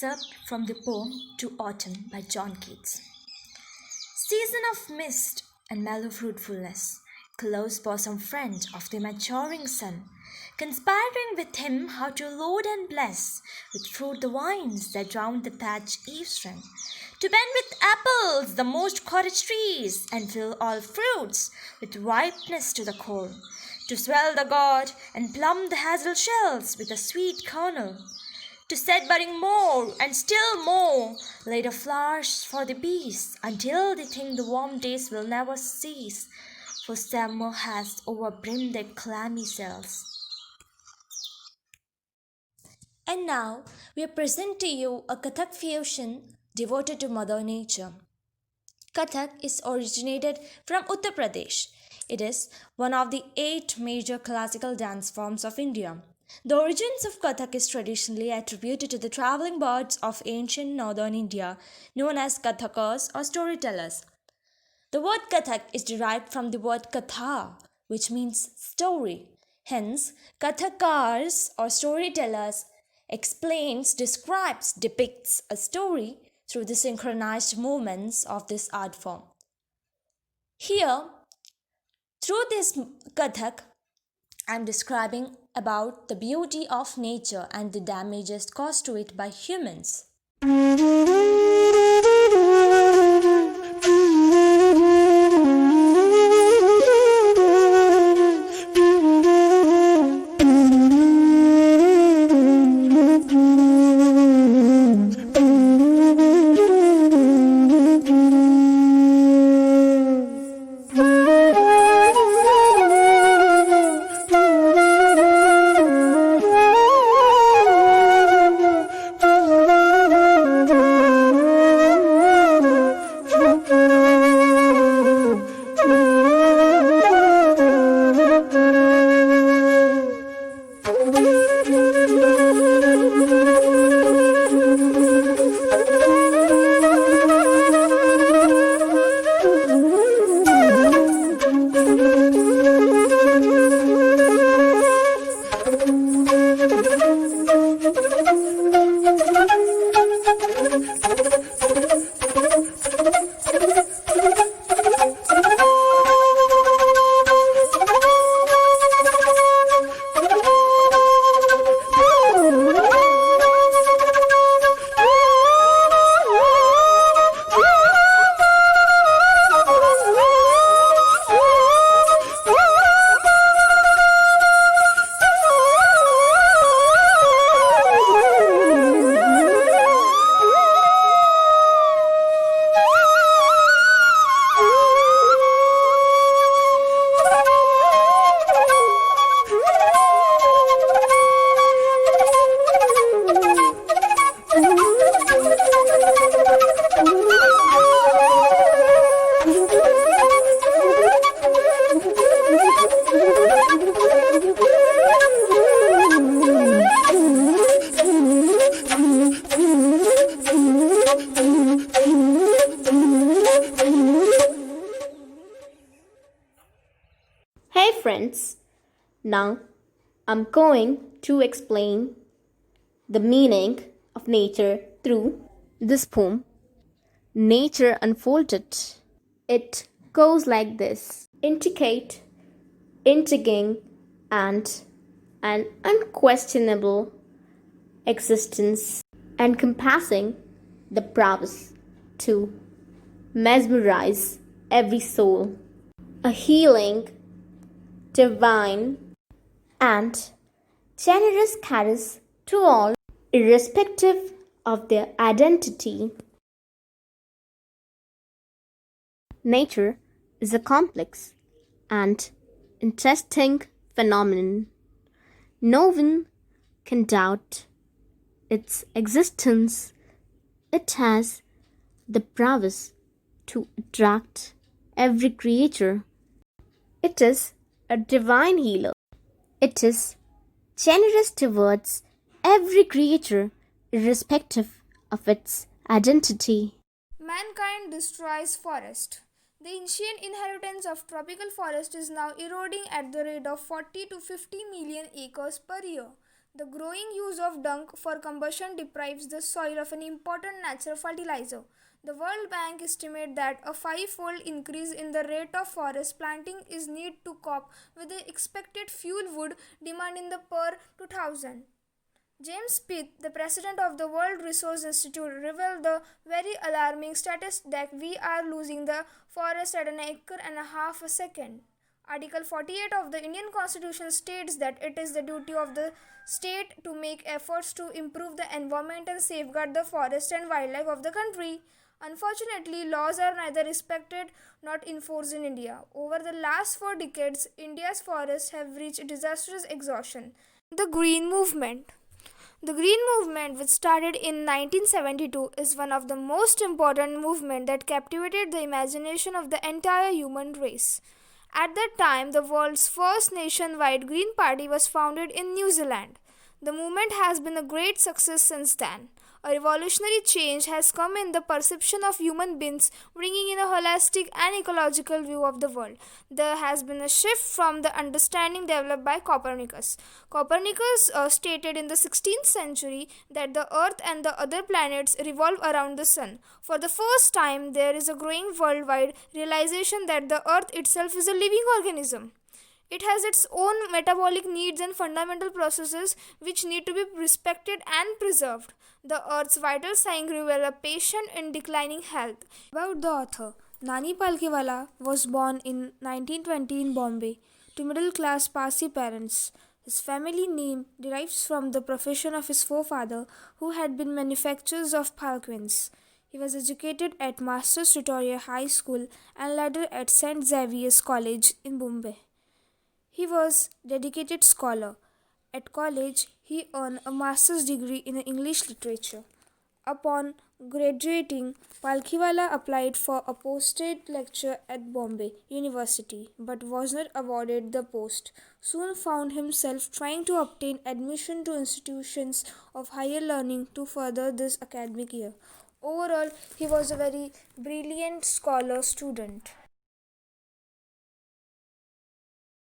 excerpt from the poem To Autumn by John Keats. Season of mist and mellow fruitfulness, close bosom friend of the maturing sun, conspiring with him how to load and bless with fruit the vines that round the thatched eaves run, to bend with apples the most cottage trees, and fill all fruits with ripeness to the core, to swell the gourd and plumb the hazel shells with a sweet kernel, to set budding more and still more, lay the flowers for the bees, until they think the warm days will never cease, for summer has overbrimmed their clammy cells. And now we present to you a Kathak fusion devoted to Mother Nature. Kathak is originated from Uttar Pradesh. It is one of the 8 major classical dance forms of India. The origins of Kathak is traditionally attributed to the traveling birds of ancient northern India, known as Kathakas or storytellers. The word Kathak is derived from the word Katha, which means story. Hence, Kathakars or storytellers explains, describes, depicts a story through the synchronized movements of this art form. Here, through this Kathak, I am describing about the beauty of nature and the damages caused to it by humans. Hey friends, now I'm going to explain the meaning of nature through this poem, Nature Unfolded. It goes like this: indicate, intriguing, and an unquestionable existence encompassing the prowess to mesmerize every soul, a healing, divine, and generous caress to all, irrespective of their identity. Nature is a complex and interesting phenomenon. No one can doubt its existence. It has the prowess to attract every creature. It is a divine healer. It is generous towards every creature, irrespective of its identity. Mankind destroys forest. The ancient inheritance of tropical forest is now eroding at the rate of 40 to 50 million acres per year. The growing use of dung for combustion deprives the soil of an important natural fertilizer. The World Bank estimates that a five-fold increase in the rate of forest planting is needed to cope with the expected fuel wood demand in the per 2000. James Pitt, the president of the World Resource Institute, revealed the very alarming status that we are losing the forest at an acre and a half a second. Article 48 of the Indian Constitution states that it is the duty of the state to make efforts to improve the environment and safeguard the forest and wildlife of the country. Unfortunately, laws are neither respected nor enforced in India. Over the last 4 decades, India's forests have reached disastrous exhaustion. The Green Movement. The Green Movement, which started in 1972, is one of the most important movements that captivated the imagination of the entire human race. At that time, the world's first nationwide Green Party was founded in New Zealand. The movement has been a great success since then. A revolutionary change has come in the perception of human beings, bringing in a holistic and ecological view of the world. There has been a shift from the understanding developed by Copernicus. Copernicus stated in the 16th century that the Earth and the other planets revolve around the Sun. For the first time, there is a growing worldwide realization that the Earth itself is a living organism. It has its own metabolic needs and fundamental processes which need to be respected and preserved. The Earth's vital signs reveal a patient in declining health. About the author, Nani Palkhivala was born in 1920 in Bombay to middle-class Parsi parents. His family name derives from the profession of his forefather, who had been manufacturers of palanquins. He was educated at Master's Tutorial High School and later at St. Xavier's College in Bombay. He was a dedicated scholar. At college, he earned a master's degree in English literature. Upon graduating, Palkhivala applied for a posted lecture at Bombay University but was not awarded the post. Soon found himself trying to obtain admission to institutions of higher learning to further this academic year. Overall, he was a very brilliant scholar student.